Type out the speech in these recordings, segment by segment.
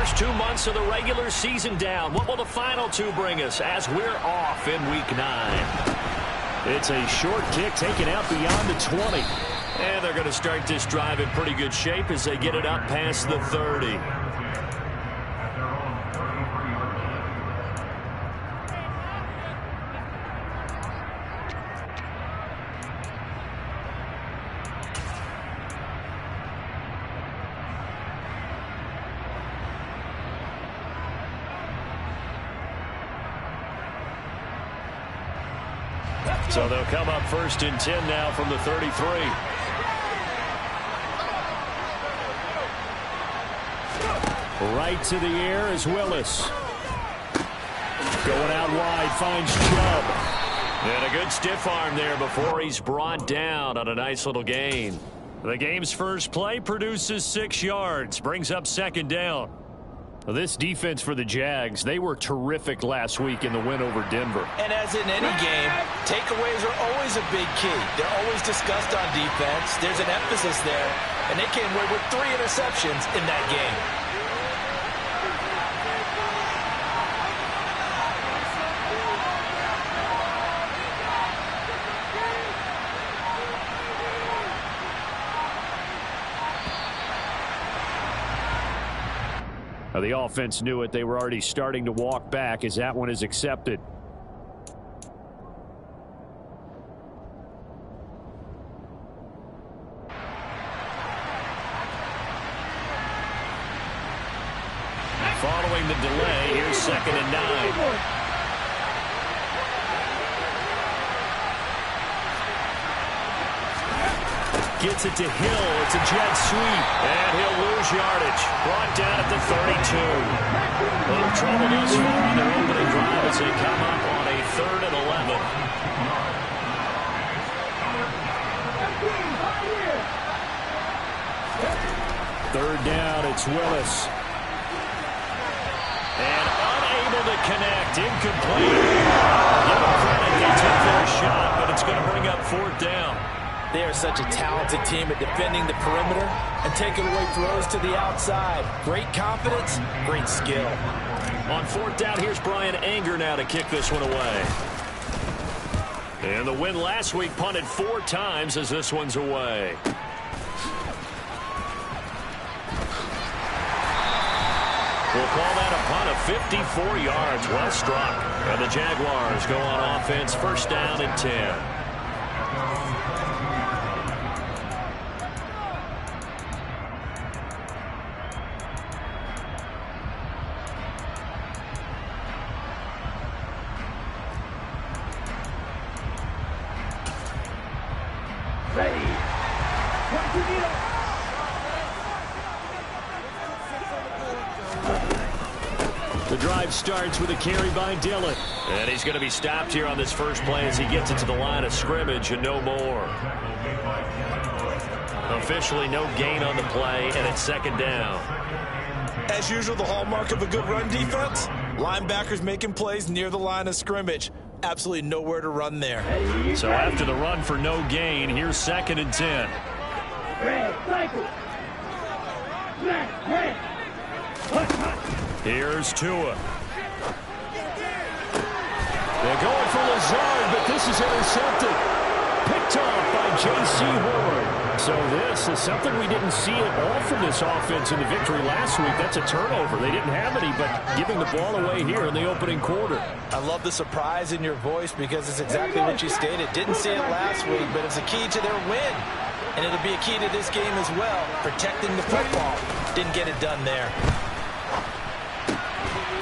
first 2 months of the regular season down. What will the final two bring us as we're off in Week 9? It's a short kick taken out beyond the 20. And they're going to start this drive in pretty good shape as they get it up past the 30. So they'll come up 1st and 10 now from the 33. Right to the air is Willis. Going out wide, finds Chubb. And a good stiff arm there before he's brought down on a nice little gain. The game's first play produces 6 yards, brings up 2nd down. This defense for the Jags, they were terrific last week in the win over Denver. And as in any game, takeaways are always a big key. They're always discussed on defense. There's an emphasis there, and they came away with 3 interceptions in that game. The offense knew it. They were already starting to walk back as that one is accepted. Following the delay, here's 2nd and 9. Gets it to Hill. It's a jet sweep. And he'll lose yardage. Brought down at the 32. A little trouble thus far on their opening drive as they come up on a 3rd and 11. Third down, it's Willis. And unable to connect. Incomplete. Give them credit. They took their shot, but it's going to bring up 4th down. They are such a talented team at defending the perimeter and taking away throws to the outside. Great confidence, great skill. On 4th down, here's Brian Anger now to kick this one away. And the win last week punted 4 times as this one's away. We'll call that a punt of 54 yards. Well struck. And the Jaguars go on offense, 1st down and 10. The drive starts with a carry by Dillon. And he's going to be stopped here on this first play as he gets it to the line of scrimmage and no more. Officially no gain on the play, and it's 2nd down. As usual, the hallmark of a good run defense, linebackers making plays near the line of scrimmage. Absolutely nowhere to run there. So after the run for no gain, here's 2nd and 10. Here's Tua. They're going for Lazard, but this is intercepted. Picked off by J.C. Horn. So this is something we didn't see at all from this offense in the victory last week. That's a turnover. They didn't have any, but giving the ball away here in the opening quarter. I love the surprise in your voice because it's exactly what you stated. Didn't see it last week, but it's a key to their win. And it'll be a key to this game as well, protecting the football. Didn't get it done there.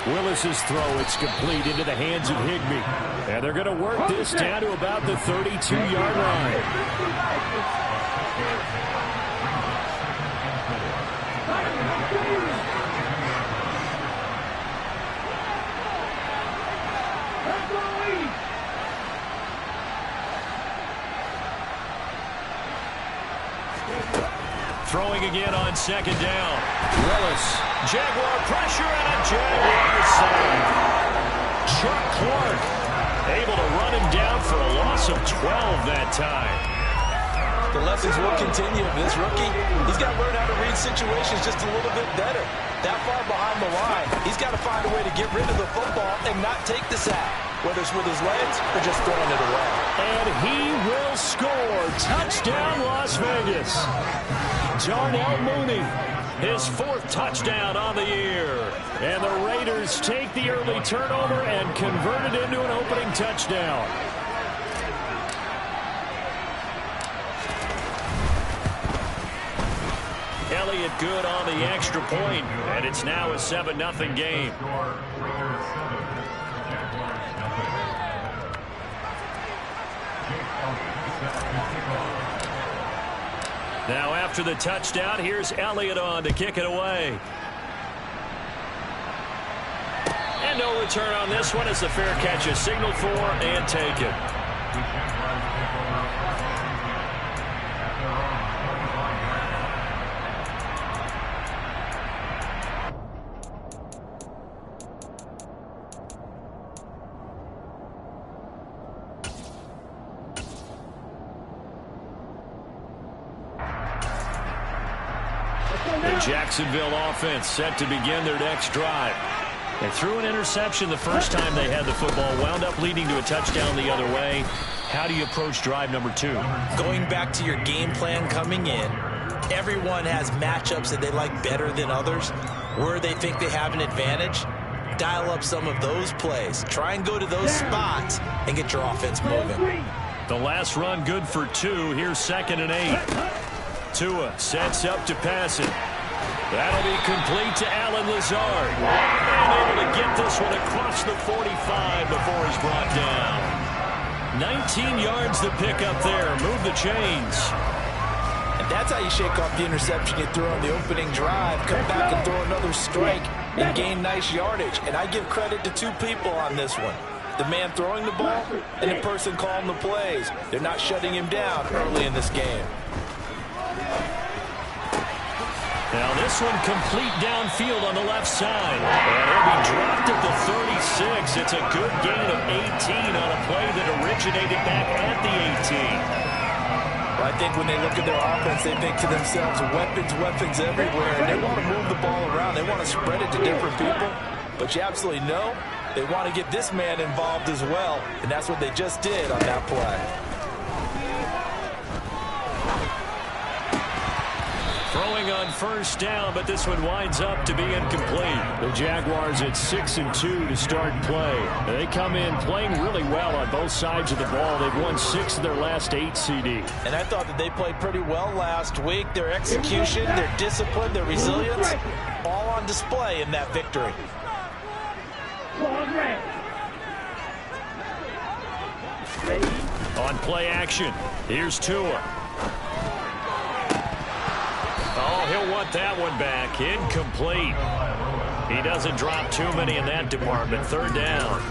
Willis's throw, it's complete into the hands of Higbee. And they're going to work this down to about the 32-yard line. Throwing again on 2nd down. Willis. Jaguar pressure and a Jaguar save. Chuck Clark able to run him down for a loss of 12 that time. The lessons will continue. This rookie, he's got to learn how to read situations just a little bit better. That far behind the line, he's got to find a way to get rid of the football and not take the sack, whether it's with his legs or just throwing it away. And he will score. Touchdown, Las Vegas. Darnell Mooney, his 4th touchdown on the year. And the Raiders take the early turnover and convert it into an opening touchdown. Elliott good on the extra point, and it's now a 7-0 game. Now after the touchdown, here's Elliott on to kick it away. And no return on this one as the fair catch is signaled for and taken. The Jacksonville offense set to begin their next drive. They threw an interception the first time they had the football, wound up leading to a touchdown the other way. How do you approach drive number 2? Going back to your game plan coming in, everyone has matchups that they like better than others. Where they think they have an advantage, dial up some of those plays. Try and go to those spots and get your offense moving. The last run good for 2. Here's 2nd and 8. Tua sets up to pass it. That'll be complete to Allen Lazard. And able to get this one across the 45 before he's brought down. 19 yards to pick up there. Move the chains. And that's how you shake off the interception you threw on the opening drive. Come back and throw another strike and gain nice yardage. And I give credit to 2 people on this one. The man throwing the ball and the person calling the plays. They're not shutting him down early in this game. Now this one complete downfield on the left side. And he'll be dropped at the 36. It's a good gain of 18 on a play that originated back at the 18. Well, I think when they look at their offense, they think to themselves, weapons everywhere. And they want to move the ball around. They want to spread it to different people. But you absolutely know they want to get this man involved as well. And that's what they just did on that play. Throwing on first down, but this one winds up to be incomplete. The Jaguars at 6-2 to start play. They come in playing really well on both sides of the ball. They've won 6 of their last 8 CD. And I thought that they played pretty well last week. Their execution, their discipline, their resilience, all on display in that victory. On play action, here's Tua. Oh, he'll want that one back. Incomplete. He doesn't drop too many in that department. 3rd down.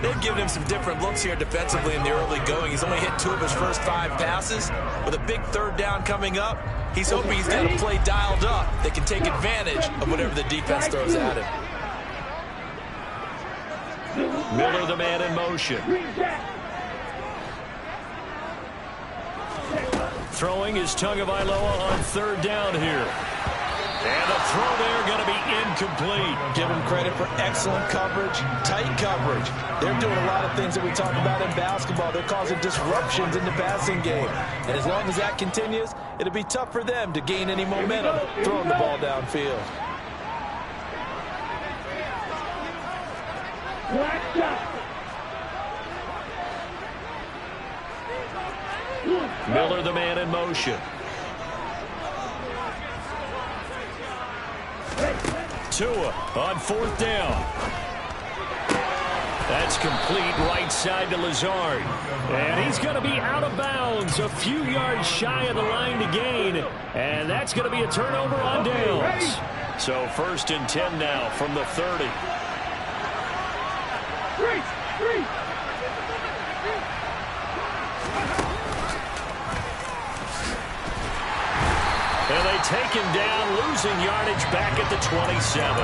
They've given him some different looks here defensively in the early going. He's only hit 2 of his first 5 passes. With a big 3rd down coming up, he's hoping he's got a play dialed up that can take advantage of whatever the defense throws at him. Miller, the man in motion. Throwing is Tagovailoa on 3rd down here. And the throw there going to be incomplete. Give him credit for excellent coverage, tight coverage. They're doing a lot of things that we talk about in basketball. They're causing disruptions in the passing game. And as long as that continues, it'll be tough for them to gain any momentum throwing the ball downfield. Miller, the man in motion. Tua on 4th down. That's complete right side to Lazard. And he's going to be out of bounds, a few yards shy of the line to gain. And that's going to be a turnover on downs. So 1st and 10 now from the 30. And they take him down, losing yardage back at the 27.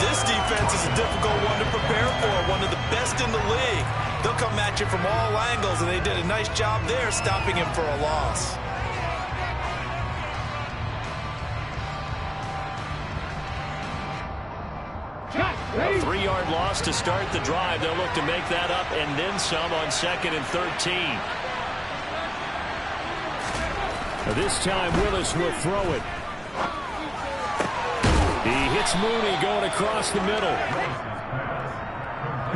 This defense is a difficult one to prepare for, one of the best in the league. They'll come at you from all angles, and they did a nice job there stopping him for a loss. A 3-yard loss to start the drive. They'll look to make that up and then some on 2nd and 13. This time Willis will throw it. He hits Mooney going across the middle.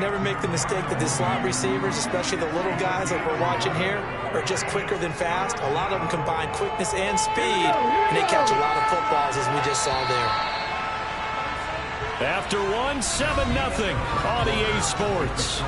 Never make the mistake that the slot receivers, especially the little guys like we're watching here, are just quicker than fast. A lot of them combine quickness and speed, and they catch a lot of footballs, as we just saw there. After 7-0 on EA Sports.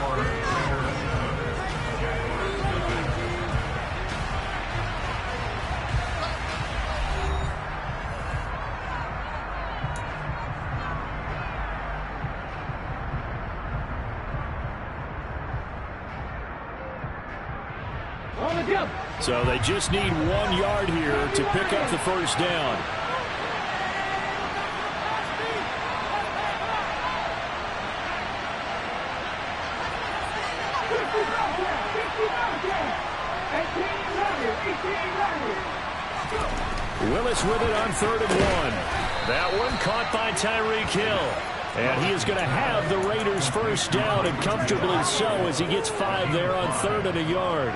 So they just need 1 yard here to pick up the first down. Willis with it on 3rd and 1. That one caught by Tyreek Hill. And he is going to have the Raiders first down, and comfortably so, as he gets 5 there on 3rd and a yard.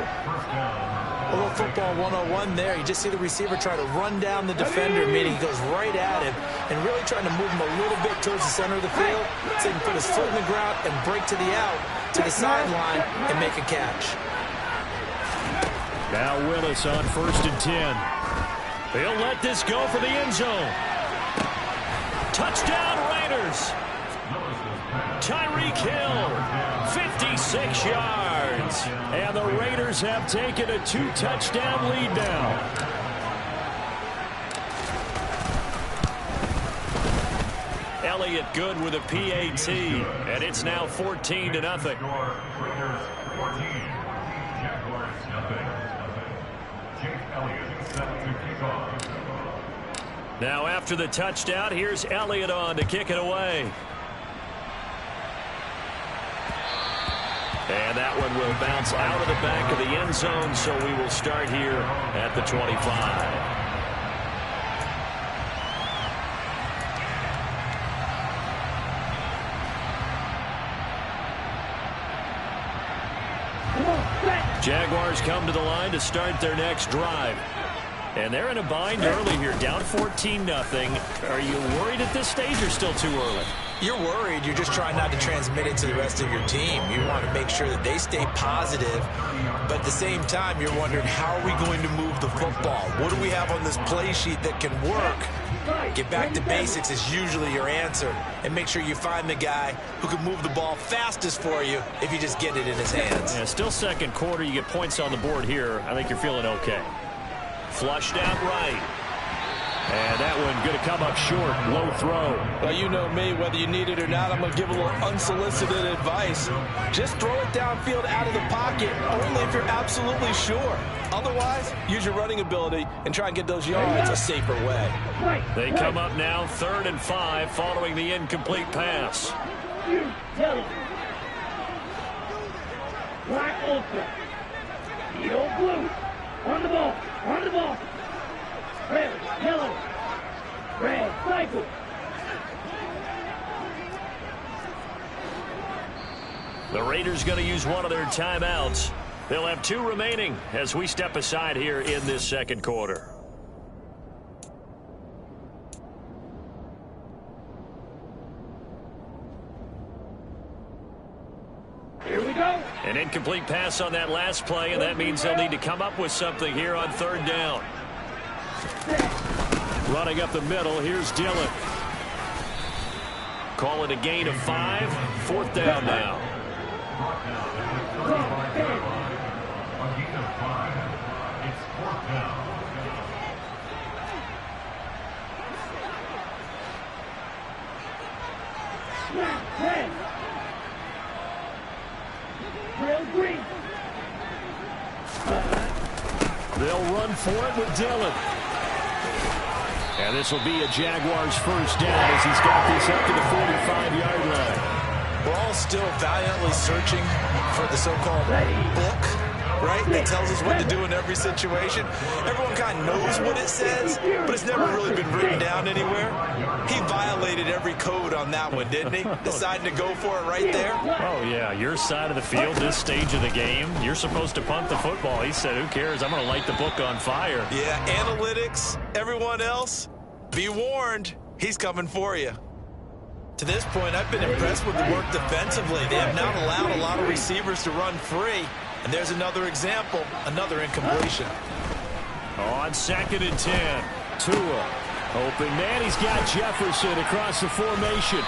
A little football 101 there. You just see the receiver try to run down the defender, meaning he goes right at him and really trying to move him a little bit towards the center of the field so he can put his foot in the ground and break to the out, to the sideline, and make a catch. Now Willis on 1st and 10. He'll let this go for the end zone. Touchdown Raiders. Tyreek Hill, 56 yards. And the Raiders have taken a 2-touchdown lead now. Elliott good with a PAT, and it's now 14-0. Now after the touchdown, here's Elliott on to kick it away. And that one will bounce out of the back of the end zone, so we will start here at the 25. Jaguars come to the line to start their next drive. And they're in a bind early here, down 14-0. Are you worried at this stage or still too early? You're worried. You're just trying not to transmit it to the rest of your team. You want to make sure that they stay positive, but at the same time, you're wondering, how are we going to move the football? What do we have on this play sheet that can work? Get back to basics is usually your answer, and make sure you find the guy who can move the ball fastest for you if you just get it in his hands. Yeah, still second quarter. You get points on the board here. I think you're feeling okay. Flushed out right. And that one going to come up short. Low throw. Well, you know me. Whether you need it or not, I'm going to give a little unsolicited advice. Just throw it downfield out of the pocket, only if you're absolutely sure. Otherwise, use your running ability and try and get those yards a safer way. They come up now 3rd and 5 following the incomplete pass. Black Ultra. Yellow blue. On the ball. On the ball. Red, yellow, red, cycle. The Raiders going to use one of their timeouts. They'll have 2 remaining as we step aside here in this second quarter. Here we go. An incomplete pass on that last play, and that means they'll need to come up with something here on 3rd down. Running up the middle, here's Dillon. Call it a gain of 5. 4th down now. Red. Real green. They'll run for it with Dillon. And this will be a Jaguars first down as he's got this up to the 45-yard line. We're all still valiantly searching for the so-called book, right, that tells us what to do in every situation. Everyone kind of knows what it says, but it's never really been written down anywhere. He violated every code on that one, didn't he? Deciding to go for it right there. Oh, yeah, your side of the field, this stage of the game, you're supposed to punt the football. He said, who cares? I'm going to light the book on fire. Yeah, analytics, everyone else, be warned, he's coming for you. To this point, I've been impressed with the work defensively. They have not allowed a lot of receivers to run free. And there's another example, another incompletion. On 2nd and 10, Tua. Open man, he's got Jefferson across the formation.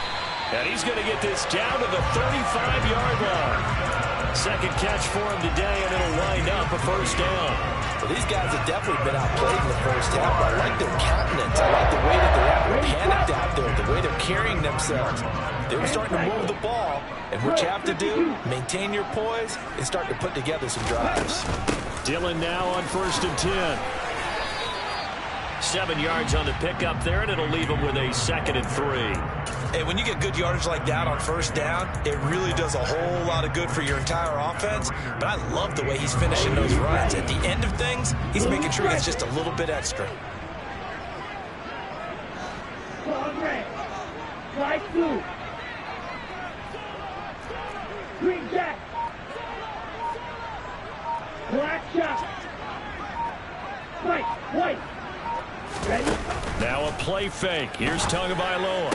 And he's going to get this down to the 35-yard line. Second catch for him today, and it'll wind up a first down. Well, these guys have definitely been outplayed in the first half. I like their countenance. I like the way that they're acting panicked out there, the way they're carrying themselves. They were starting to move the ball, and what you have to do, maintain your poise and start to put together some drives. Dillon now on 1st and 10. 7 yards on the pickup there, and it'll leave him with a 2nd and 3. Hey, when you get good yardage like that on first down, it really does a whole lot of good for your entire offense. But I love the way he's finishing those runs. At the end of things, he's making sure he gets just a little bit extra. Right through. Green jack. Black shot. White. Ready? Now a play fake. Here's Tagovailoa.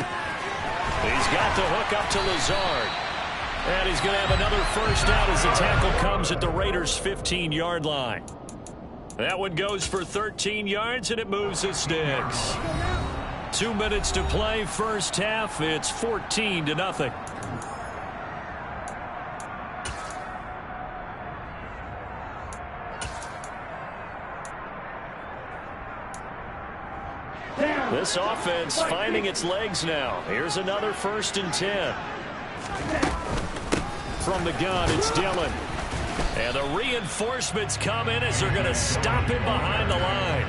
He's got the hook up to Lazard. And he's going to have another first down as the tackle comes at the Raiders' 15-yard line. That one goes for 13 yards, and it moves the sticks. 2 minutes to play, first half. It's 14-0. This offense finding its legs now. Here's another 1st and 10. From the gun, it's Dillon. And the reinforcements come in as they're going to stop him behind the line.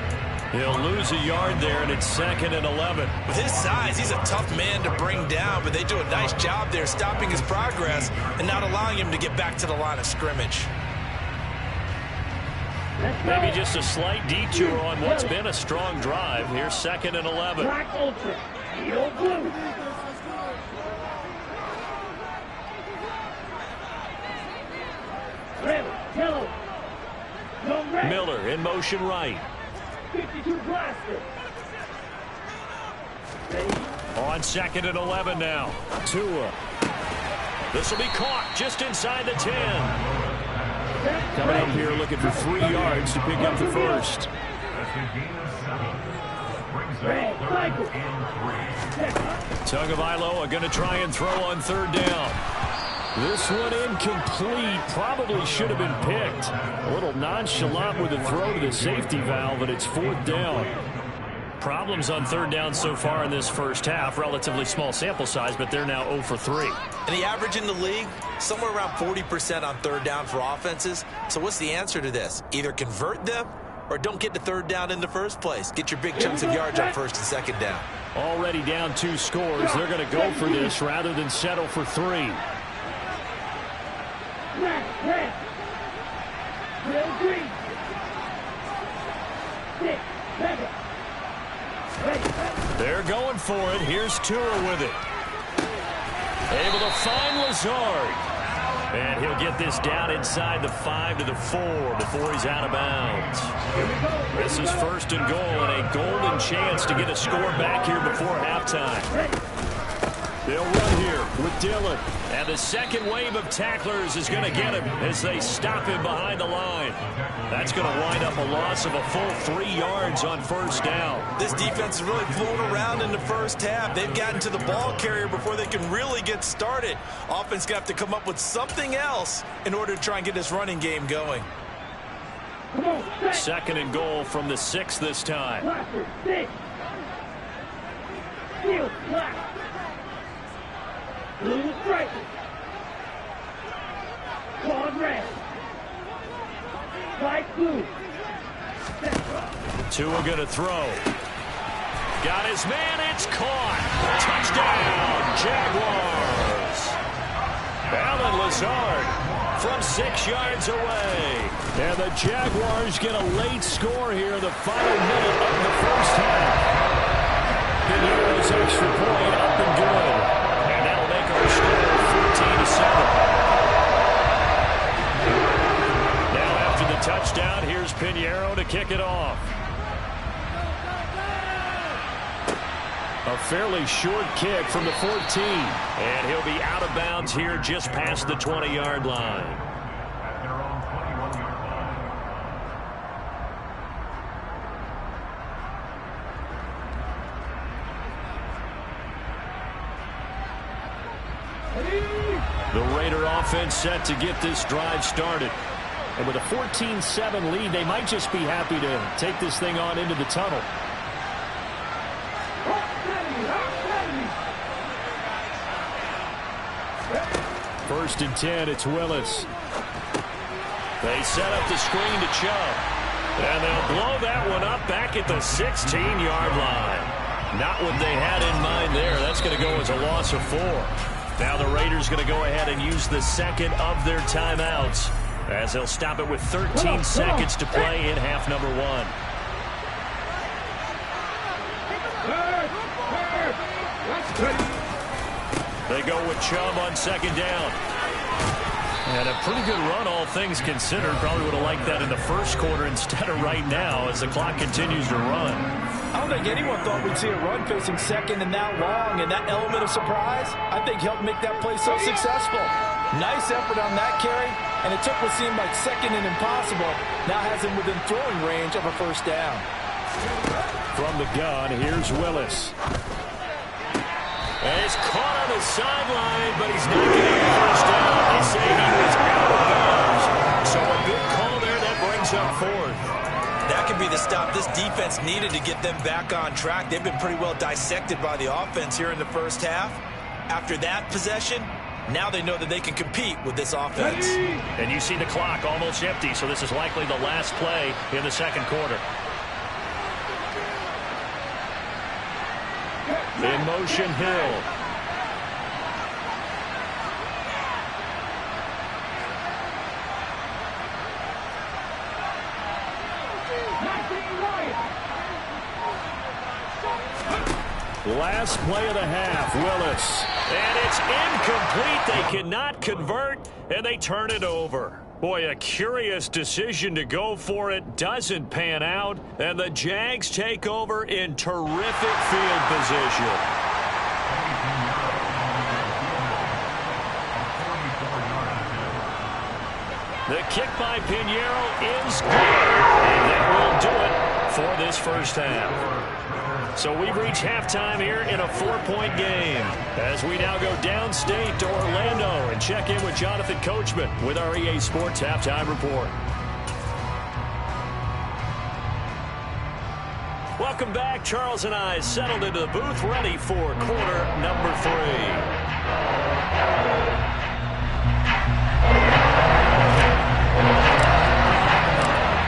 He'll lose a yard there, and it's 2nd and 11. With his size, he's a tough man to bring down, but they do a nice job there stopping his progress and not allowing him to get back to the line of scrimmage. Maybe just a slight detour on what's been a strong drive. Here's 2nd and 11. Black ultra. Yellow blue. Red, yellow. Red. Miller in motion right. 52 blaster. Ready? On 2nd and 11 now. Tua. This will be caught just inside the 10. Coming up here looking for 3 yards to pick up the first. Tagovailoa going to try and throw on 3rd down. This one incomplete. Probably should have been picked. A little nonchalant with the throw to the safety valve, and it's 4th down. Problems on 3rd down so far in this first half. Relatively small sample size, but they're now 0 for 3. And the average in the league, somewhere around 40% on 3rd down for offenses. So what's the answer to this? Either convert them or don't get to 3rd down in the first place. Get your big chunks of yards on 1st and 2nd down. Already down 2 scores. They're going to go for this rather than settle for 3. Red. Real green. 6. Red. They're going for it. Here's Tua with it. Able to find Lazard. And he'll get this down inside the 5 to the 4 before he's out of bounds. This is 1st and goal and a golden chance to get a score back here before halftime. They'll run here with Dillon. And the second wave of tacklers is going to get him as they stop him behind the line. That's going to wind up a loss of a full 3 yards on 1st down. This defense is really flown around in the first half. They've gotten to the ball carrier before they can really get started. Offense got to come up with something else in order to try and get this running game going. 2nd and goal from the 6 this time. Blue striker. Claude red. White blue. Tua going to throw. Got his man. It's caught. Touchdown, Jaguars. Allen Lazard from 6 yards away. And the Jaguars get a late score here in the final minute of the first half. Pinheiro's extra point up and good. And that'll make our score 14-7. Now after the touchdown, here's Pinheiro to kick it off. A fairly short kick from the 14. And he'll be out of bounds here just past the 20-yard line. The Raider offense set to get this drive started. And with a 14-7 lead, they might just be happy to take this thing on into the tunnel. First and 10, it's Willis. They set up the screen to Chubb. And they'll blow that one up back at the 16-yard line. Not what they had in mind there. That's going to go as a loss of 4. Now the Raiders going to go ahead and use the second of their timeouts, as they'll stop it with 13 seconds to play in half number 1. They go with Chubb on second down. And a pretty good run, all things considered. Probably would have liked that in the first quarter instead of right now as the clock continues to run. I don't think anyone thought we'd see a run facing second and that long, and that element of surprise, I think, helped make that play so successful. Nice effort on that carry, and it took what seemed like second and impossible. Now has him within throwing range of a first down. From the gun, here's Willis. And he's caught on the sideline, but he's not getting a first down. They say he was out of bounds. So a good call there that brings up 4th. That could be the stop this defense needed to get them back on track. They've been pretty well dissected by the offense here in the first half. After that possession, now they know that they can compete with this offense. And you see the clock almost empty, so this is likely the last play in the second quarter. In motion, Hill. Last play of the half, Willis. And it's incomplete. They cannot convert, and they turn it over. Boy, a curious decision to go for it. Doesn't pan out, and the Jags take over in terrific field position. The kick by Pinheiro is good, and that will do it for this first half. So we've reached halftime here in a 4-point game as we now go downstate to Orlando and check in with Jonathan Coachman with our EA Sports Halftime Report. Welcome back. Charles and I settled into the booth ready for quarter number 3.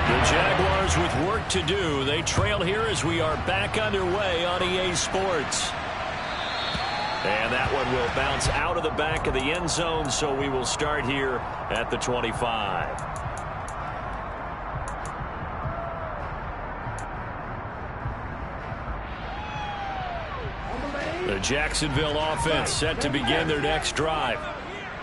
The Jaguars with work to do. They trail here as we are back underway on EA Sports. And that one will bounce out of the back of the end zone, so we will start here at the 25. The Jacksonville offense set to begin their next drive.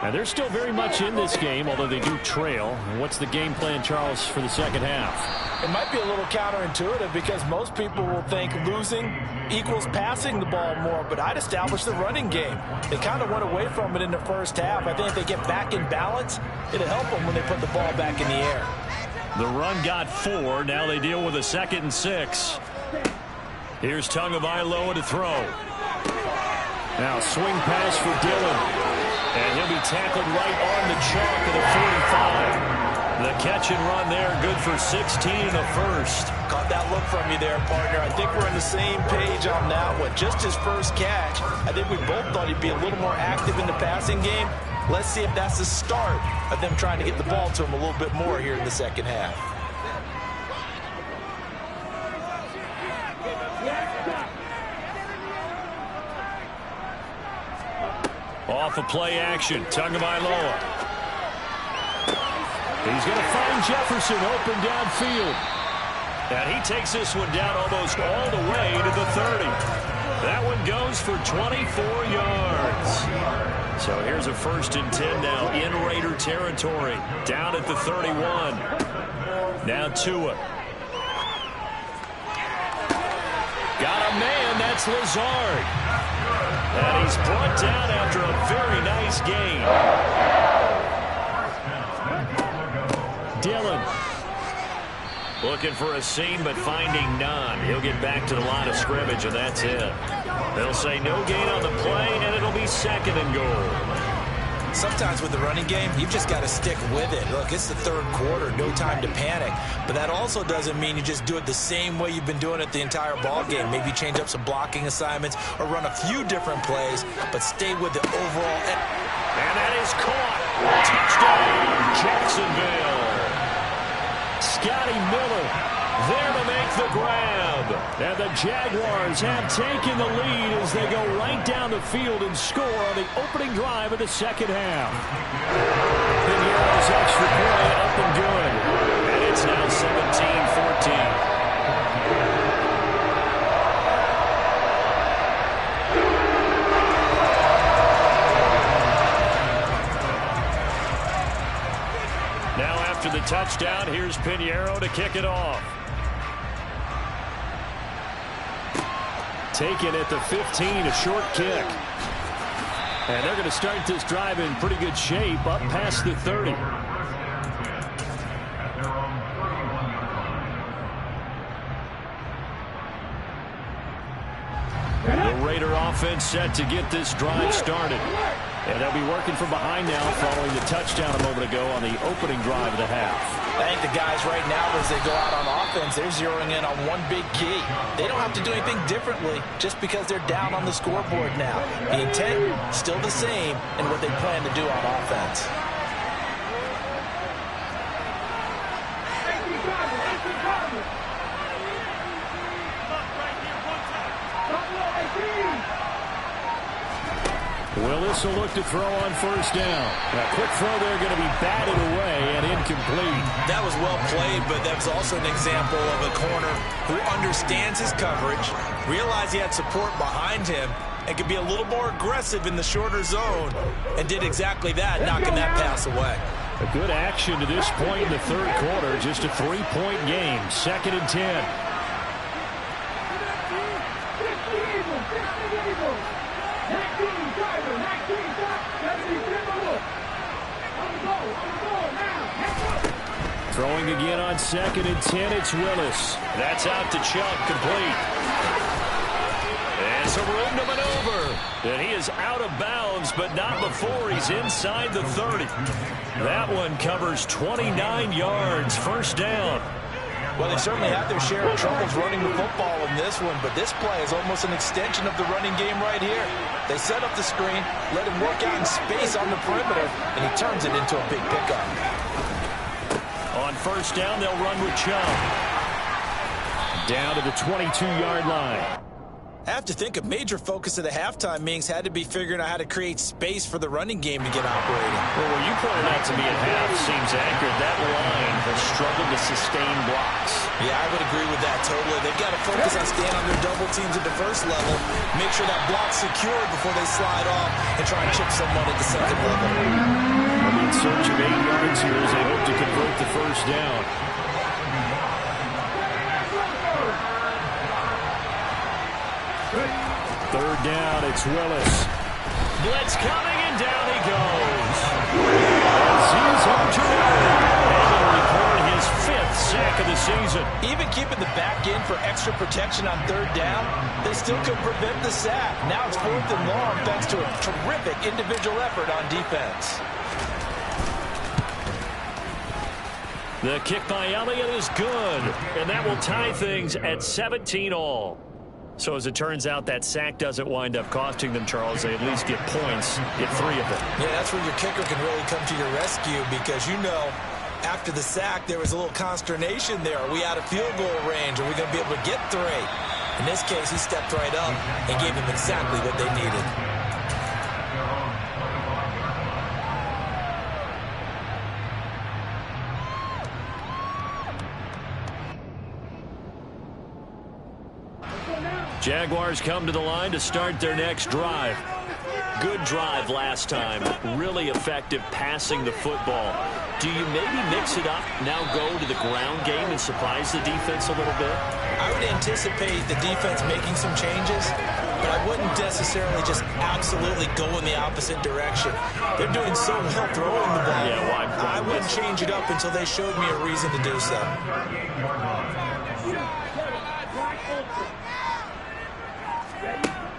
And they're still very much in this game, although they do trail. And what's the game plan, Charles, for the second half? It might be a little counterintuitive because most people will think losing equals passing the ball more, but I'd establish the running game. They kind of went away from it in the first half. I think if they get back in balance, it'll help them when they put the ball back in the air. The run got 4. Now they deal with a 2nd and 6. Here's Tagovailoa to throw. Now swing pass for Dillon. And he'll be tackled right on the chalk of the 45. The catch and run there, good for 16 and a first. Caught that look from you there, partner. I think we're on the same page on that one. Just his first catch. I think we both thought he'd be a little more active in the passing game. Let's see if that's the start of them trying to get the ball to him a little bit more here in the second half. Off of play action. Tagovailoa. He's going to find Jefferson open downfield. And he takes this one down almost all the way to the 30. That one goes for 24 yards. So here's a 1st and 10 now in Raider territory. Down at the 31. Now Tua. Got a man. That's Lazard. And he's brought down after a very nice gain. Dillon. Looking for a seam, but finding none. He'll get back to the line of scrimmage, and that's it. They'll say no gain on the play, and it'll be 2nd and goal. Sometimes with the running game, you've just got to stick with it. Look, it's the 3rd quarter, no time to panic. But that also doesn't mean you just do it the same way you've been doing it the entire ball game. Maybe change up some blocking assignments or run a few different plays, but stay with the overall. And that is caught. Touchdown, Jacksonville. Scotty Miller there to make the grab. And the Jaguars have taken the lead as they go right down the field and score on the opening drive of the 2nd half. Pinheiro's extra point up and good. And it's now 17-14. The touchdown. Here's Pinheiro to kick it off. Taken at the 15, a short kick. And they're going to start this drive in pretty good shape up past the 30. The Raider offense set to get this drive started. And they'll be working from behind now following the touchdown a moment ago on the opening drive of the half. I think the guys right now, as they go out on offense, they're zeroing in on one big key. They don't have to do anything differently just because they're down on the scoreboard now. The intent, still the same in what they plan to do on offense. Willis will look to throw on 1st down. A quick throw there going to be batted away and incomplete. That was well played, but that was also an example of a corner who understands his coverage, realized he had support behind him, and could be a little more aggressive in the shorter zone, and did exactly that, knocking that pass away. A good action to this point in the 3rd quarter. Just a 3-point game. 2nd and 10. Throwing again on 2nd and 10, it's Willis. That's out to Chubb, complete. And some room to maneuver. And he is out of bounds, but not before he's inside the 30. That one covers 29 yards, 1st down. Well, they certainly had their share of troubles running the football in this one, but this play is almost an extension of the running game right here. They set up the screen, let him work out in space on the perimeter, and he turns it into a big pickup. On 1st down, they'll run with Chubb. Down to the 22-yard line. I have to think a major focus of the halftime meetings had to be figuring out how to create space for the running game to get operating. Well, what you pointed out to me at half seems accurate. That line has struggled to sustain blocks. Yeah, I would agree with that totally. They've got to focus on staying on their double teams at the 1st level, make sure that block's secured before they slide off and try and chip someone at the 2nd level. They'll be in search of 8 yards here as they hope to convert the 1st down. 3rd down, it's Willis. Blitz coming, and down he goes. Azeez Able to record his 5th sack of the season. Even keeping the back in for extra protection on 3rd down, they still could prevent the sack. Now it's 4th and long thanks to a terrific individual effort on defense. The kick by Elliott is good, and that will tie things at 17 all. So as it turns out, that sack doesn't wind up costing them, Charles. They at least get points, get 3 of them. Yeah, that's where your kicker can really come to your rescue because, you know, after the sack, there was a little consternation there. Are we out of field goal range? Are we going to be able to get 3? In this case, he stepped right up and gave them exactly what they needed. Jaguars come to the line to start their next drive. Good drive last time. Really effective passing the football. Do you maybe mix it up, now go to the ground game and surprise the defense a little bit? I would anticipate the defense making some changes, but I wouldn't necessarily just absolutely go in the opposite direction. They're doing so well throwing the ball. Yeah, why I wouldn't change it up until they showed me a reason to do so.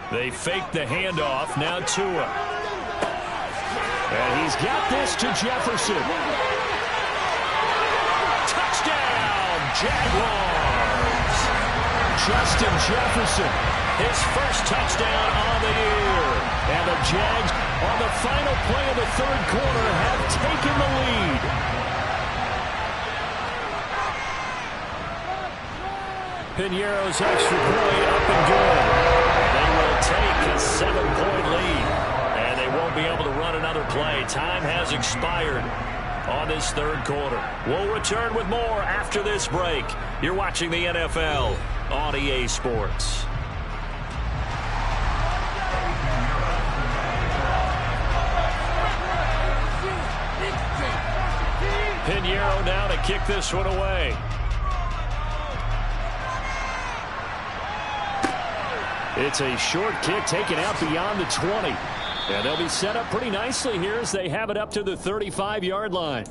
They fake the handoff. Now Tua. And he's got this to Jefferson. Touchdown, Jaguars. Justin Jefferson, his first touchdown on the year. And the Jags, on the final play of the third quarter, have taken the lead. Piñeiro's extra point up and good. They will take a 7-point lead, and they won't be able to run another play. Time has expired on this third quarter. We'll return with more after this break. You're watching the NFL on EA Sports. Piñeiro now to kick this one away. It's a short kick taken out beyond the 20. And they'll be set up pretty nicely here as they have it up to the 35-yard line.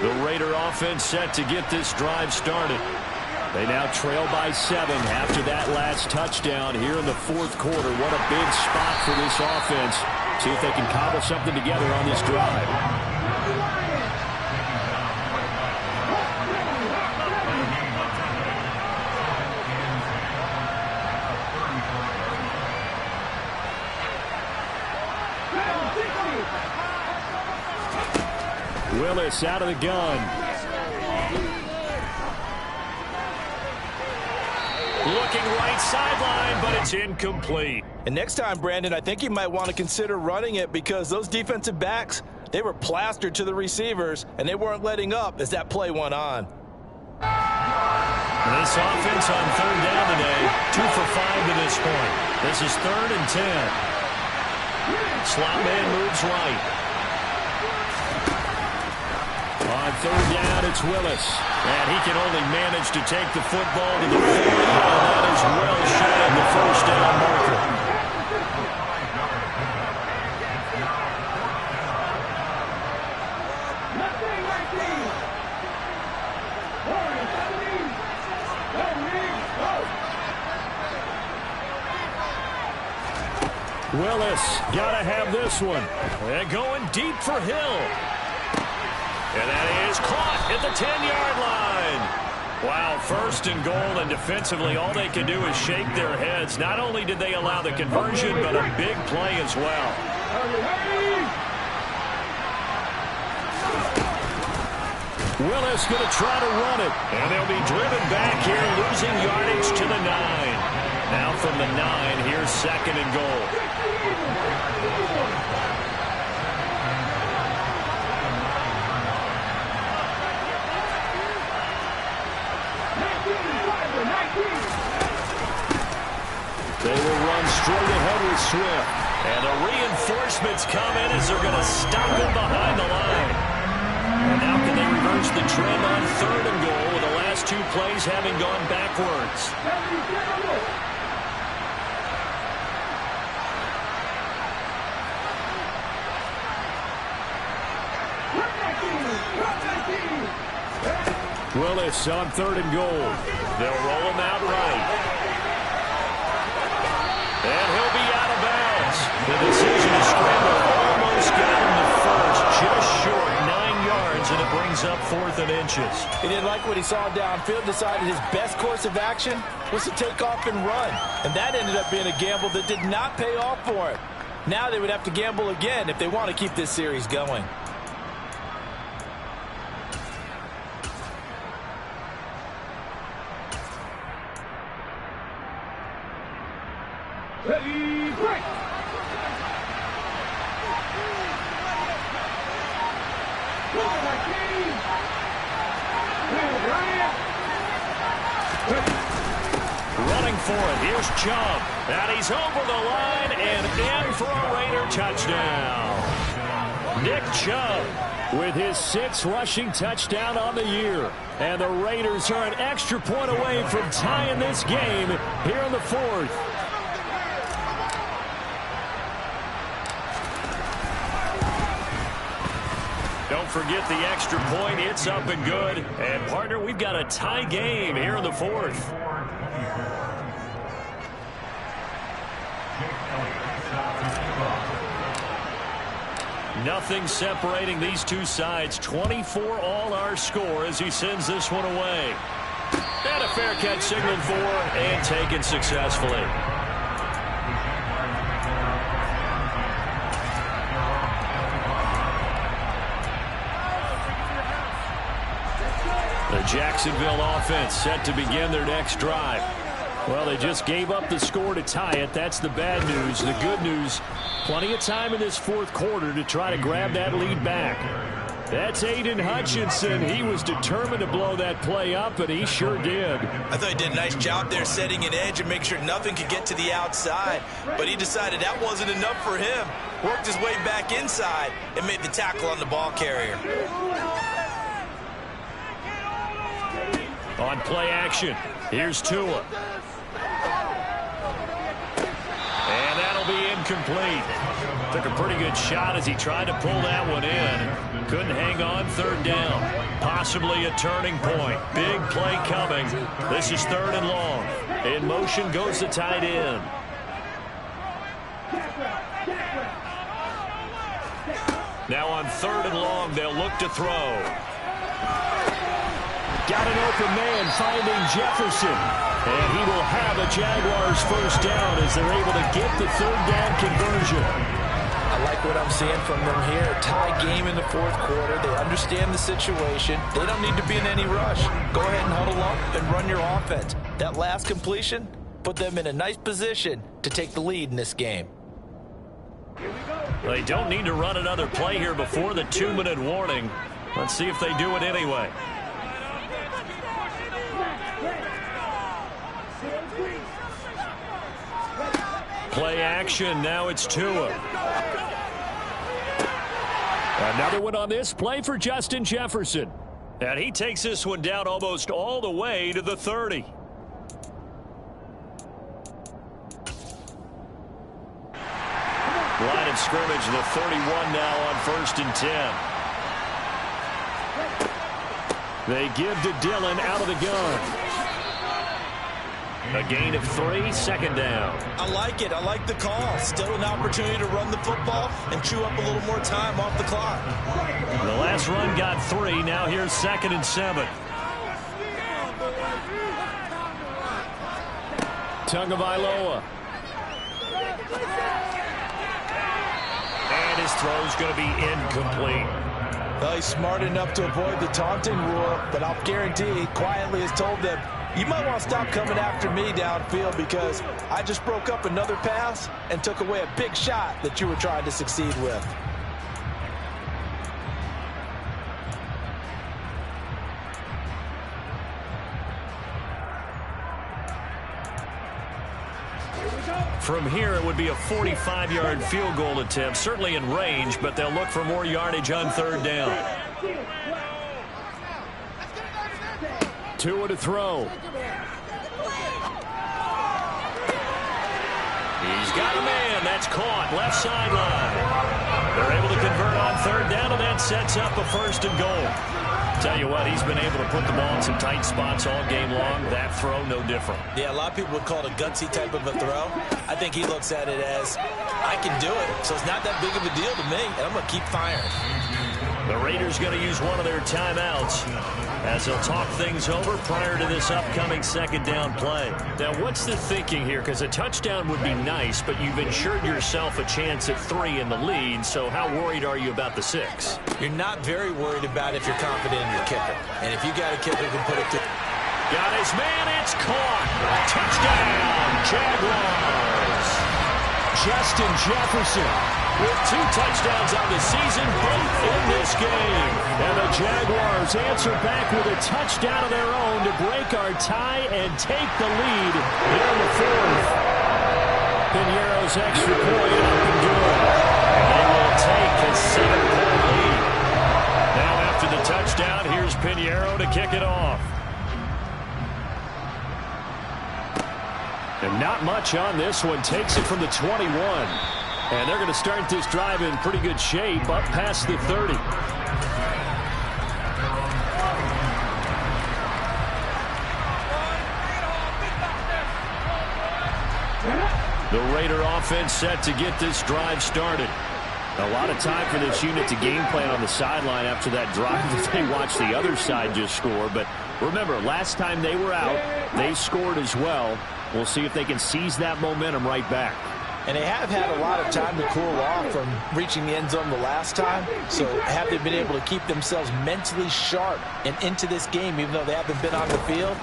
The Raider offense set to get this drive started. They now trail by 7 after that last touchdown here in the fourth quarter. What a big spot for this offense. See if they can cobble something together on this drive. Willis out of the gun. Looking right sideline, but it's incomplete. And next time, Brandon, I think you might want to consider running it because those defensive backs, they were plastered to the receivers, and they weren't letting up as that play went on. This offense on third down today, 2 for 5 to this point. This is 3rd and 10. Slot man moves right. On third down, it's Willis. And he can only manage to take the football to the 40, and that is well shy of the first down marker. Willis, gotta have this one. They're going deep for Hill. And that is caught at the 10-yard line. Wow, 1st and goal, and defensively all they can do is shake their heads. Not only did they allow the conversion, but a big play as well. Willis going to try to run it. And they'll be driven back here, losing yardage to the 9. Now from the 9, here's 2nd and goal. They will run straight ahead with Swift. And the reinforcements come in as they're going to stop him behind the line. And now can they reverse the trend on 3rd and goal with the last 2 plays having gone backwards? Willis on 3rd and goal. They'll roll him out right. And he'll be out of bounds. The decision to scramble almost got him the first, just short, 9 yards, and it brings up 4th and inches. He didn't like what he saw downfield, decided his best course of action was to take off and run. And that ended up being a gamble that did not pay off for him. Now they would have to gamble again if they want to keep this series going. Ready, break! for it. Here's Chubb. And he's over the line and in for a Raider touchdown. Nick Chubb with his 6th rushing touchdown on the year. And the Raiders are an extra point away from tying this game here in the 4th. Don't forget the extra point. It's up and good. And, partner, we've got a tie game here in the 4th. Nothing separating these two sides. 24 all our score as he sends this one away. And a fair catch signaled for and taken successfully. The Jacksonville offense set to begin their next drive. Well, they just gave up the score to tie it. That's the bad news. The good news, plenty of time in this 4th quarter to try to grab that lead back. That's Aiden Hutchinson. He was determined to blow that play up, and he sure did. I thought he did a nice job there setting an edge and make sure nothing could get to the outside. But he decided that wasn't enough for him. Worked his way back inside and made the tackle on the ball carrier. On play action, here's Tua. And that'll be incomplete. Took a pretty good shot as he tried to pull that one in. Couldn't hang on 3rd down. Possibly a turning point. Big play coming. This is 3rd and long. In motion goes the tight end. Now on 3rd and long, they'll look to throw. Got an open man finding Jefferson. And he will have a Jaguars 1st down as they're able to get the 3rd down conversion. I like what I'm seeing from them here. Tie game in the 4th quarter. They understand the situation. They don't need to be in any rush. Go ahead and huddle up and run your offense. That last completion put them in a nice position to take the lead in this game. They don't need to run another play here before the 2-minute warning. Let's see if they do it anyway. Play action. Now it's Tua. Another one on this play for Justin Jefferson. And he takes this one down almost all the way to the 30. Line of scrimmage, the 31 now on 1st and 10. They give to Dillon out of the gun. A gain of 3, 2nd down. I like it. I like the call. Still an opportunity to run the football and chew up a little more time off the clock. The last run got 3. Now here's 2nd and 7. Tagovailoa. And his throw's going to be incomplete. Well, he's smart enough to avoid the taunting rule, but I'll guarantee he quietly has told them, you might want to stop coming after me downfield because I just broke up another pass and took away a big shot that you were trying to succeed with. From here, it would be a 45-yard field goal attempt, certainly in range, but they'll look for more yardage on 3rd down. Tua to throw. He's got a man. That's caught. Left sideline. They're able to convert on 3rd down, and that sets up a 1st and goal. Tell you what, he's been able to put the ball in some tight spots all game long. That throw, no different. Yeah, a lot of people would call it a gutsy type of a throw. I think he looks at it as, I can do it, so it's not that big of a deal to me, and I'm going to keep firing. The Raiders going to use one of their timeouts as they'll talk things over prior to this upcoming 2nd down play. Now, what's the thinking here? Because a touchdown would be nice, but you've ensured yourself a chance at 3 in the lead, so how worried are you about the 6? You're not very worried about if you're confident in your kicker. And if you got a kicker who can put it to... Got his man, it's caught. Touchdown, Jaguars. Justin Jefferson with 2 touchdowns on the season, both in this game. And the Jaguars answer back with a touchdown of their own to break our tie and take the lead here in the 4th. Piñeiro's extra point up and good. And they will take a 7-point lead. Now after the touchdown, here's Piñeiro to kick it off. And not much on this one. Takes it from the 21. And they're going to start this drive in pretty good shape, up past the 30. The Raider offense set to get this drive started. A lot of time for this unit to game plan on the sideline after that drive that they watched the other side just score. But remember, last time they were out, they scored as well. We'll see if they can seize that momentum right back. And they have had a lot of time to cool off from reaching the end zone the last time. So have they been able to keep themselves mentally sharp and into this game, even though they haven't been on the field?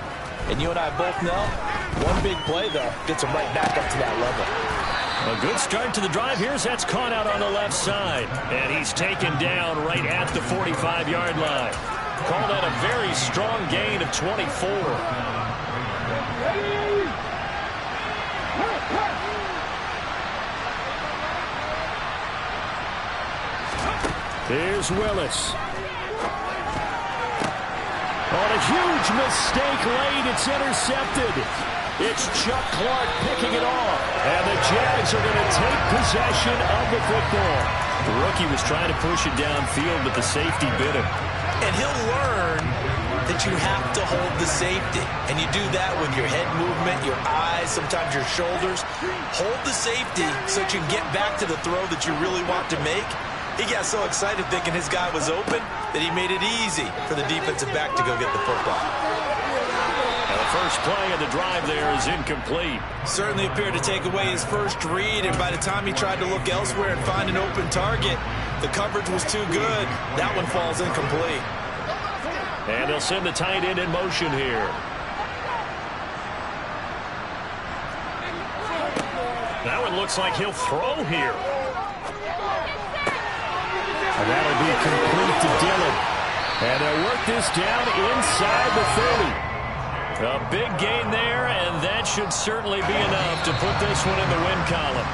And you and I both know, one big play, though, gets them right back up to that level. A good start to the drive. Here's that's caught out on the left side. And he's taken down right at the 45-yard line. Call that a very strong gain of 24. Here's Willis. On a huge mistake late, it's intercepted. It's Chuck Clark picking it off. And the Jags are going to take possession of the football. The rookie was trying to push it downfield, but the safety bit him. And he'll learn that you have to hold the safety. And you do that with your head movement, your eyes, sometimes your shoulders. Hold the safety so that you can get back to the throw that you really want to make. He got so excited thinking his guy was open that he made it easy for the defensive back to go get the football. And the first play of the drive there is incomplete. Certainly appeared to take away his first read, and by the time he tried to look elsewhere and find an open target, the coverage was too good. That one falls incomplete. And they'll send the tight end in motion here. That one looks like he'll throw here. And that'll be complete to Dillon. And they'll work this down inside the 30. A big gain there, and that should certainly be enough to put this one in the win column.